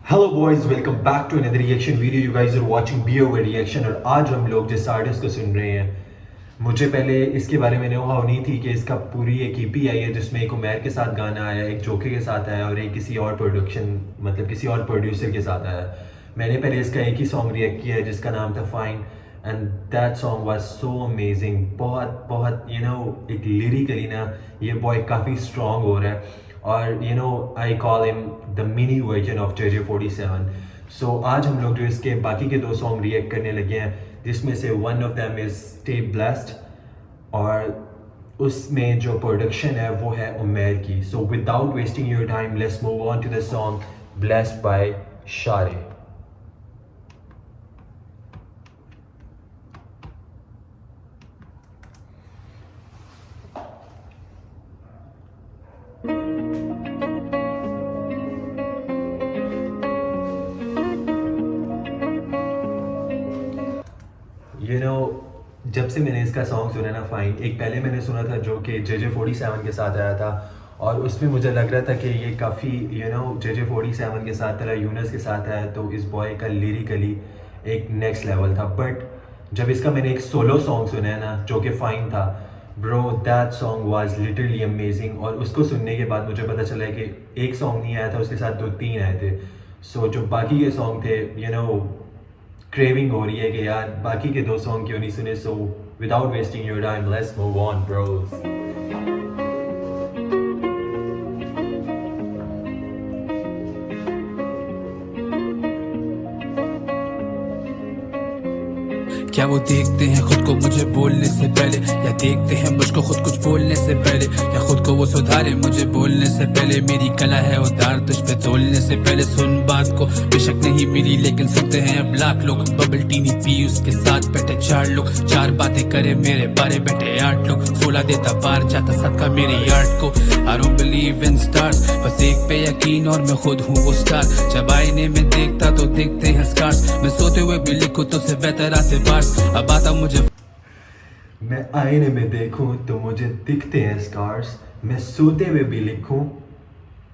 Hello boys, welcome back to another reaction video. You guys are watching बीओवर reaction. और आज हम लोग जिस आर्टिस्ट को सुन रहे हैं, मुझे पहले इसके बारे में नोहाव नहीं थी कि इसका पूरी एक ईपी आई है जिसमें एक उमैर के साथ गाना आया, एक जोके के साथ आया और एक किसी और प्रोडक्शन मतलब किसी और प्रोड्यूसर के साथ आया। मैंने पहले इसका एक ही सॉन्ग रिएक्ट किया है जिसका नाम था fine, and that song was so amazing. बहुत बहुत एक लिरिकली ना ये बॉय काफ़ी स्ट्रॉन्ग हो रहा है। और I call him the mini version of JJ47। सो आज हम लोग जो इसके बाकी के दो सॉन्ग रिएक्ट करने लगे हैं, जिसमें से one of them is stay blessed और उसमें जो प्रोडक्शन है वो है उमैर की। So without wasting your time, let's move on to the song blessed by शारे। जब से मैंने इसका सॉन्ग सुना ना फाइन, एक पहले मैंने सुना था जो कि JJ47 के साथ आया था, और उसमें मुझे लग रहा था कि ये काफ़ी JJ47 के साथ तरह यूनस के साथ आया तो इस बॉय का लिरिकली एक नेक्स्ट लेवल था। बट जब इसका मैंने एक सोलो सॉन्ग सुना है ना जो कि फाइन था, bro that song was literally amazing. और उसको सुनने के बाद मुझे पता चला कि एक सॉन्ग नहीं आया था, उसके साथ 2-3 आए थे। सो जो बाकी के सॉन्ग थे क्रेविंग हो रही है कि यार बाकी के दो सॉन्ग क्यों नहीं सुने। सो without wasting your time, let's move on Bros. क्या वो देखते हैं खुद को मुझे बोलने से पहले, या देखते हैं मुझको खुद कुछ बोलने से पहले, या खुद को वो सुधारे मुझे बोलने से पहले। मेरी कला है उतार तुझ पे तोलने से पहले। सुन बात को बेशक नहीं मिली लेकिन सुनते हैं अब लाख लोग। बबल टीनी पी उसके साथ बैठे 4 लोग, 4 बातें करे मेरे बारे बैठे 8 लोग। 16 देता पार जाता सबका मेरी आर्ट को। I don't believe in stars, बस एक पे यकीन और मैं खुद हूँ वो स्टार। जब आईने में देखता तो देखते हैं स्कार्स, मैं सोते हुए भी लिखूं तो से बेहतर आते बार्स। अब आता मुझे, मैं आईने में देखूं तो मुझे दिखते हैं स्कार्स, मैं सोते हुए भी लिखूं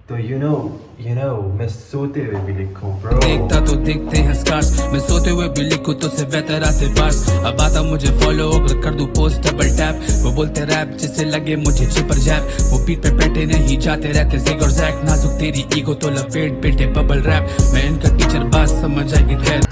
तो मैं सोते हुए भी लिखूं ब्रो। देखता तो देखते हैं स्कार्स, मैं सोते हुए भी लिखूं तो से बेहतर आते बार्स। अब आता मुझे फॉलो अगर कर दूं पोस्ट डबल टैप। वो बोलते रैप जिससे लगे मुझे चिपर जैप। वो पीठ पे बैठे नहीं जाते रहते जिग और जैक। नाजुक तेरी ईगो तो लपेट बेटे बबल रैप। मैं इनका टीचर बात समझ आएगी ठहर।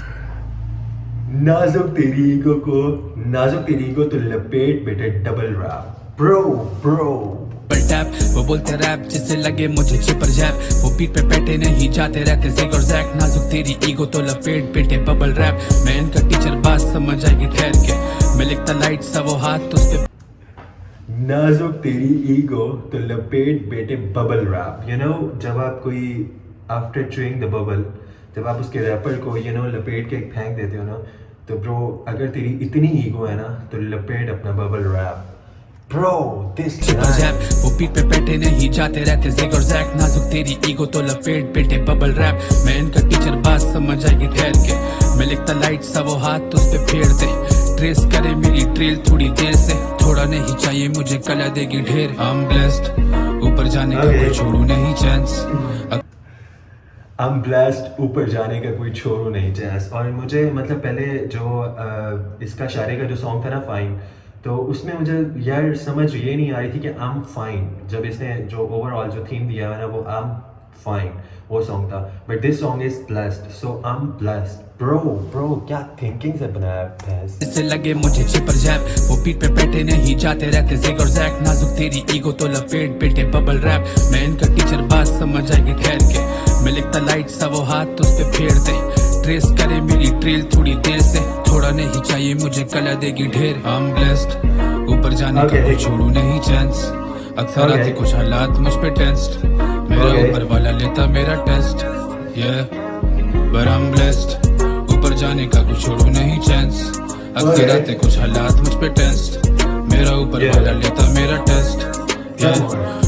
नाजुक तेरी ईगो तो लपेट बेटे डबल रैप ब्रो। टैप वो बोलते रैप जिससे लगे मुझे चिपर जैप। वो पीठ पे बैठे नहीं जाते रहते जिग और जैक। नाजुक तेरी ईगो तो लपेट बेटे बबल रैप। मैं इनका टीचर बात समझ आएगी ठहर के। मैं लिखता लाइट सा वो हाथ उस पे। नाजुक तेरी ईगो तो लपेट बेटे बबल रैप। जब आप कोई आफ्टर च्यूइंग द बबल, जब आप उसके रैपर को लपेट के फेंक देते हो ना, तो ब्रो अगर तेरी इतनी ईगो है ना तो लपेट अपना bubble wrap bro. This JAP वो पीठ पे बैठे नहीं जाते रहते जिग और जैक। नाजुक तेरी ईगो तो लपेट बेटे बबल रैप। मैं इनका टीचर बात समझ आएगी ठहर के। मैं लिखता लाइट सा वो हाथ उस पे फेर दे। ट्रेस करे मेरी ट्रेल थोड़ी देर से। थोड़ा नहीं चाहिए मुझे कला देगी ढेर। I'm blessed, ऊपर जाने का कोई छोड़ू नहीं चांस। I'm blessed, ऊपर जाने का कोई छोड़ू नहीं चांस। और मुझे मतलब पहले जो इसका शारे का जो सॉन्ग था ना फाइन, तो उसमें मुझे यार समझ ये नहीं आ रही थी कि I'm fine। जब इसने जो ओवरऑल जो थीम दिया है ना वो I'm fine वो सॉन्ग था। But this song is blessed, so I'm blessed bro. क्या थिंकिंग से बनाया है इससे लगे मुझे चिपर जैप। वो पीठ पे बैठे नहीं जाते रहते जिग और जैक। नाजुक तेरी ईगो तो लपेट बेटे बबल रैप। मैं इनका टीचर बात समझ आएगी ठहर के। मैं लिखता लाइट सा वो हाथ उस पे फेर दे। ट्रेस करे मेरी ट्रेल थोड़ी देर से। थोड़ा नहीं चाहिए मुझे कला देगी ढेर। I'm blessed, ऊपर जाने का कोई छोड़ू नहीं चांस। अक्सर आते कुछ हालात मुझ पे टेंस्ड। मेरा ऊपर वाला लेता मेरा टेस्ट। but I'm blessed, ऊपर जाने का कुछ छोड़ू नहीं चांस। अक्सर आते कुछ हालात मुझ पे टेंस्ड। मेरा ऊपर वाला लेता मेरा टेस्ट।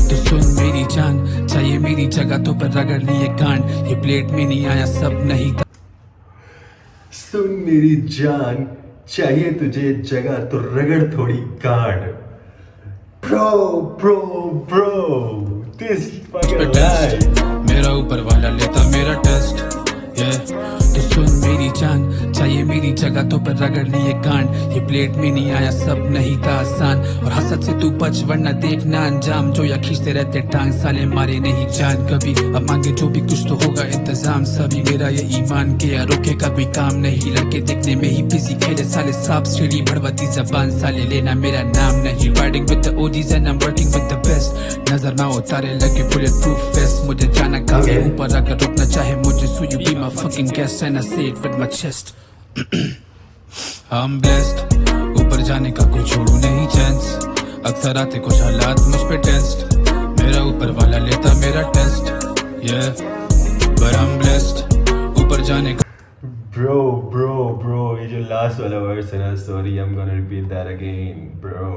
तो सुन मेरी जान, चाहिए मेरी जगह तो पर रगड़ लिए गांड। ये प्लेट में नहीं आया सब नहीं था। सुन मेरी जान, चाहिए तुझे जगह तो रगड़ थोड़ी गांड। Bro, this fucking life. मेरा ऊपर वाला लेता मेरा टेस्ट। तो सुन मेरी जान, चाहिए मेरी जगह तो पर रगड़ लिए गांड। ये प्लेट में नहीं आया सब नहीं था आसान, और हसद से तू बच वरना देखना अंजाम। जो या खींचते रहते टांग साले मारे नहीं जान कभी। अब मांगे जो भी कुछ तो होगा इंतजाम सभी। मेरा ये ईमान के या रोके का कोई काम नहीं। लड़के देखने में ही बिजी खेले साले सांप सीढ़ी भड़वती जबान साले लेना मेरा नाम नहीं। Riding with the OGs and I am working with the best. नजर ना उतारे लगे बुलेट प्रूफ वेस्ट। मुझे जाना काफी ऊपर अगर रुकना चाहे मुझे so you be my fucking guest and I say it with my chest. I'm blessed, ऊपर जाने का कोई छोड़ू नहीं चांस। अक्सर आते कुछ हालात मुझ पे टेस्ट। मेरा ऊपर वाला लेता मेरा test, yeah, but I'm blessed, ऊपर जाने का। Bro, ये जो लास्ट वाला वर्स है ना, sorry, I'm gonna repeat that again, bro.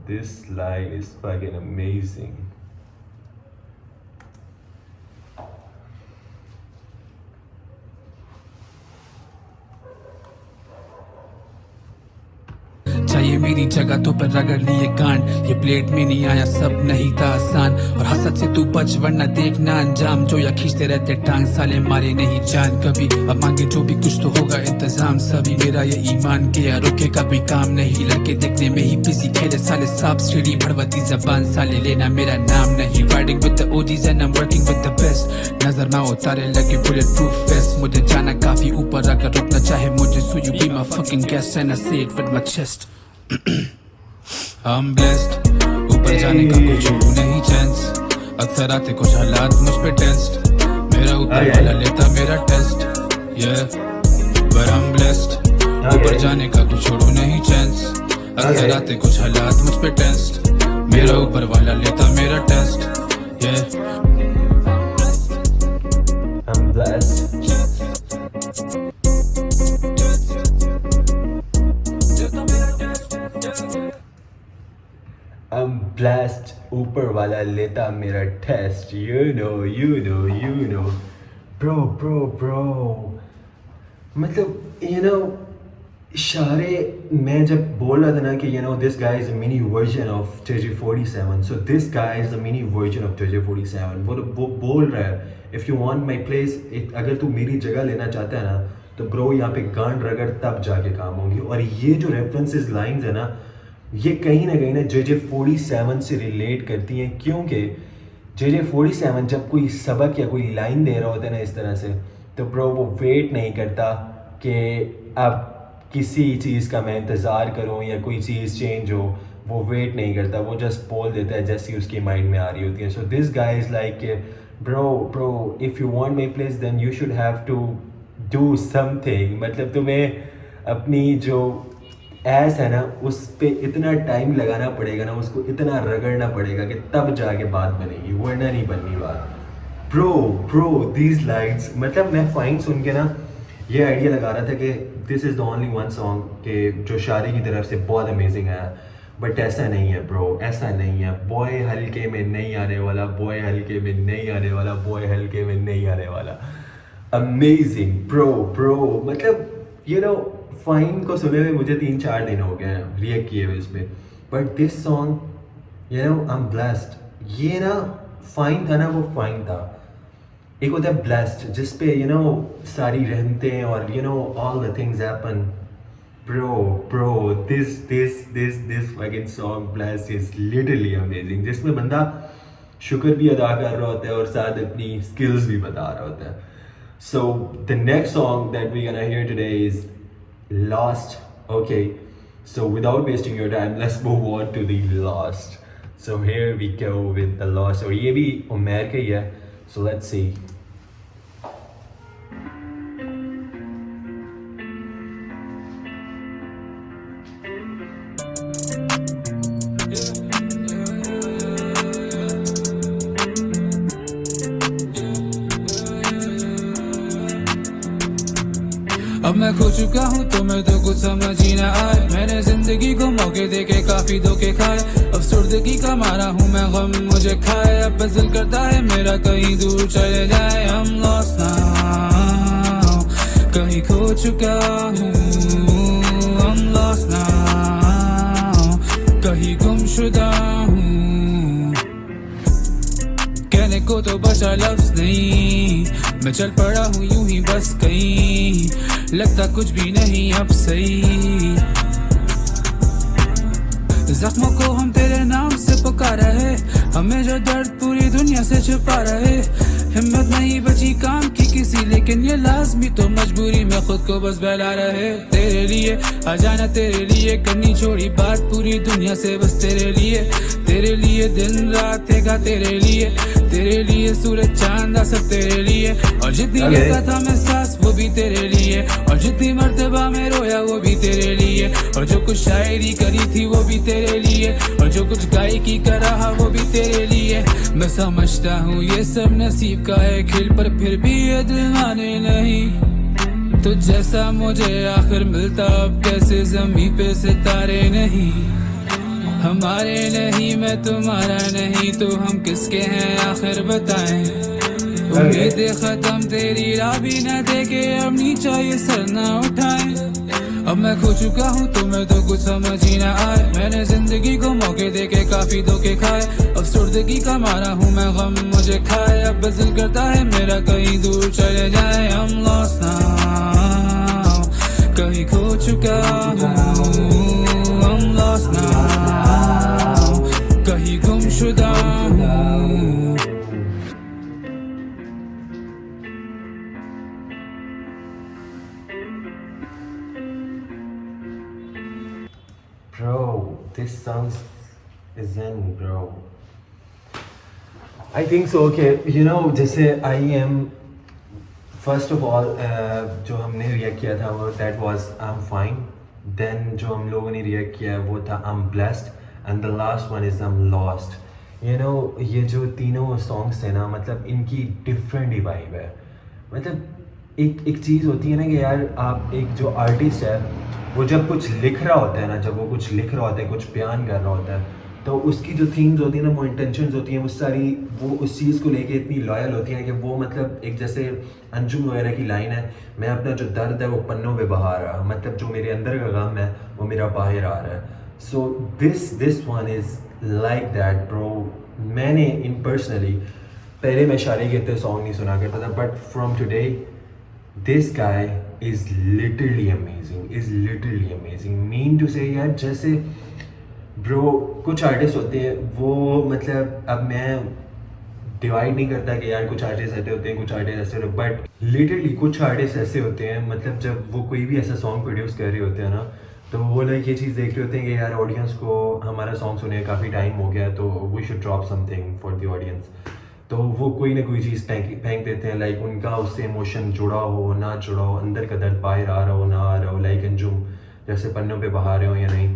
This line is fucking amazing. चाहिए मेरी जगह तो पर रगड़ लिए गांड। ये प्लेट में नहीं आया सब नहीं था आसान, और हसद से तू बच वरना देखना अंजाम। जो या खींचते रहते टांग साले मारे नहीं जान कभी। अब मांगे जो भी कुछ तो होगा इंतजाम सभी। मेरा ये ईमान के या रोके का कोई काम नहीं। लड़के देखने में ही बिजी खेले साले सांप सीढ़ी भड़वती जबान साले लेना मेरा नाम नहीं। Riding with the OGs and I am working with the best. नजर ना उतारे लगे बुलेट प्रूफ वेस्ट। मुझे जाना काफी ऊपर अगर रुकना चाहे मुझे so you be my fucking guest and I say it with my chest. I'm blessed, ऊपर जाने का कोई छोड़ू नहीं चांस। अक्सर आते कुछ हालात मुझ पे टेस्ट। मेरा ऊपर वाला लेता मेरा test, yeah, but I'm blessed, ऊपर जाने का कोई छोड़ू नहीं चांस। अक्सर आते कुछ हालात मुझ पे टेस्ट। मेरा ऊपर वाला लेता मेरा test, yeah, I'm blessed. I'm blessed, ऊपर वाला लेता मेरा टेस्ट। You know. Bro. मतलब इशारे मैं जब बोल रहा था ना कि this guy is a mini version of JJ47. So this guy is a mini version of JJ47. वो बोल रहा है if you want my place, अगर तू मेरी जगह लेना चाहता है ना तो ब्रो यहाँ पे गांड रगड़ तब जाके काम होगी। और ये जो रेफरेंसेस लाइंस है ना, ये कहीं ना JJ47 से रिलेट करती हैं, क्योंकि JJ47 जब कोई सबक या कोई लाइन दे रहा होता है ना इस तरह से, तो ब्रो वो वेट नहीं करता कि अब किसी चीज़ का मैं इंतज़ार करूं या कोई चीज़ चेंज हो। वो वेट नहीं करता, वो जस्ट बोल देता है जैसी उसकी माइंड में आ रही होती है। So this guy is like bro if you want my place then you should have to do something. मतलब तुम्हें अपनी जो ऐस है ना उस पे इतना टाइम लगाना पड़ेगा ना, उसको इतना रगड़ना पड़ेगा कि तब जाके बात बनेगी, वरना नहीं बननी बात। ब्रो दीज लाइन्स, मतलब मैं फाइन सुन के ना ये आइडिया लगा रहा था कि this is the only one song के जो शादी की तरफ से बहुत अमेजिंग है, बट ऐसा नहीं है ब्रो, ऐसा नहीं है। बॉय हल्के में नहीं आने वाला, बॉय हल्के में नहीं आने वाला, बॉय हल्के में नहीं आने वाला। अमेजिंग ब्रो, मतलब फाइन को सुने हुए मुझे 3-4 दिन हो गए हैं रिएक्ट किए हुए इस पर, but this song I am blessed. ये ना फाइन था ना, वो फाइन था। एक होता है ब्लेस्ड जिस पे सारी रहमतें और all the things happen. Bro this fucking song blessed is literally amazing, जिसमें बंदा शुक्र भी अदा कर रहा होता है और साथ अपनी स्किल्स भी बता रहा होता है। So the next song that we're gonna hear today is Lost. Okay, so without wasting your time, let's move on to the Lost. So here we go with the Lost. और ये भी उमर का ही है, so let's see. अब मैं खो चुका हूँ तो मैं तो कुछ समझ ही ना आए। मैंने जिंदगी को मौके देके काफी धोखे खाए। अफसुर्दगी का मारा हूँ मैं, गम मुझे खाए। अब बदल करता है मेरा कहीं दूर चले जाए। I'm lost now, कहीं खो चुका हूँ। I'm lost now, कहीं गुमशुदा हूँ। कहने को तो बचा लफ्ज नहीं, मैं चल पड़ा हूँ यूं ही बस कहीं, लगता कुछ भी नहीं अब सही। जख्मों को हम तेरे नाम से पुकारा है, हमें जो दर्द पूरी दुनिया से छुपा रहे। हिम्मत नहीं बची काम की किसी, लेकिन ये लाजमी तो मजबूरी में खुद को बस बहला रहे। तेरे लिए आ जाना, तेरे लिए करनी छोड़ी बात पूरी दुनिया से, बस तेरे लिए दिन रात देगा तेरे लिए सूरज चांद सब तेरे लिए। और जितनी लेता था मैं सांस वो भी तेरे लिए, और जितनी मर्तबा में रोया वो भी तेरे लिए, और जो कुछ शायरी करी थी वो भी तेरे लिए, और जो कुछ गायकी कर रहा वो भी तेरे लिए। मैं समझता हूँ ये सब नसीब का है खेल, पर फिर भी ये दिल माने नहीं। तुझ जैसा मुझे आखिर मिलता अब कैसे, ज़मीं पे सितारे नहीं। हमारे नहीं मैं तुम्हारा नहीं, तो हम किसके हैं आखिर बताएं। उम्मीदें खत्म तेरी राह भी न देखे, अब नीचा ये सर ना उठाएं। अब मैं खो चुका हूँ तुम्हें तो कुछ समझ ही ना आए। मैंने जिंदगी को मौके देके काफी धोखे खाए, अब सुर्दगी का मारा हूँ मैं, गम मुझे खाए। अब बस दिल करता है मेरा कहीं दूर चले जाए। I'm lost now, कहीं खो चुका हूँ। I'm lost now, कहीं गुमशुदा हूँ। Bro, this song is in, bro. I think so. Okay, you know, जैसे I am first of all जो हमने रिएक्ट किया था वो that was I'm fine. Then जो हम लोगों ने रिएक्ट किया वो था I'm blessed, and the last one is I'm lost. You know, ये जो तीनों सॉन्ग्स थे ना, मतलब इनकी डिफरेंट ही वाइब है। मतलब एक चीज़ होती है ना कि यार आप एक जो आर्टिस्ट है वो जब कुछ लिख रहा होता है ना, जब वो कुछ लिख रहा होता है, कुछ बयान कर रहा होता है, तो उसकी जो थीम्स होती है ना, वो इंटेंशंस होती हैं, वो सारी वो उस चीज़ को लेके इतनी लॉयल होती हैं कि वो मतलब एक जैसे अंजुम वगैरह की लाइन है, मैं अपना जो दर्द है वो पन्नों पे बहा रहा, मतलब जो मेरे अंदर का गम है वो मेरा बाहर आ रहा है। So this one is like that bro. मैंने इन पर्सनली पहले मैं शायरी के इतने सॉन्ग नहीं सुना करता था, but from today this guy is literally amazing, mean to say यार। जैसे ब्रो कुछ आर्टिस्ट होते हैं वो मतलब, अब मैं डिवाइड नहीं करता कि यार कुछ आर्टिस्ट ऐसे होते हैं, कुछ आर्टिस्ट ऐसे होते हैं, बट लिटरली कुछ आर्टिस्ट ऐसे होते हैं, मतलब जब वो कोई भी ऐसा सॉन्ग प्रोड्यूस कर रहे होते हैं ना, तो वो लोग ये चीज़ देख रहे होते हैं कि यार ऑडियंस को हमारा सॉन्ग सुने काफ़ी टाइम हो गया, तो we should drop something for the audience. तो वो कोई ना कोई चीज़ फेंक देते हैं, लाइक उनका उससे इमोशन जुड़ा हो ना जुड़ा हो, अंदर का दर्द बाहर आ रहा हो ना आ रहा हो, लाइक अंजुम जैसे पन्नों पे बहा रहे हो या नहीं।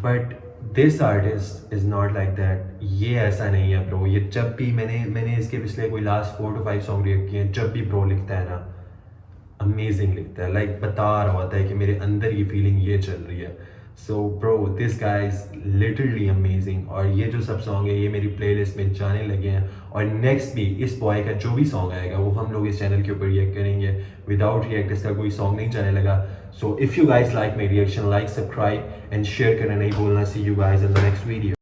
But this artist is not like that. ये ऐसा नहीं है ब्रो। ये जब भी मैंने इसके पिछले कोई लास्ट 4 to 5 सॉन्ग रिएक्ट किए हैं, जब भी ब्रो लिखता है ना अमेजिंग लिखता है, लाइक बता रहा होता है कि मेरे अंदर ये फीलिंग ये चल रही है। So bro this guy is literally amazing. और ये जो सब सॉन्ग है ये मेरी प्लेलिस्ट में जाने लगे हैं, और नेक्स्ट भी इस बॉय का जो भी सॉन्ग आएगा वो हम लोग इस चैनल के ऊपर रिएक्ट करेंगे। विदाउट रिएक्ट इसका कोई सॉन्ग नहीं जाने लगा। So if you guys like my reaction, like subscribe and share करना नहीं भूलना। See you guys in the next video.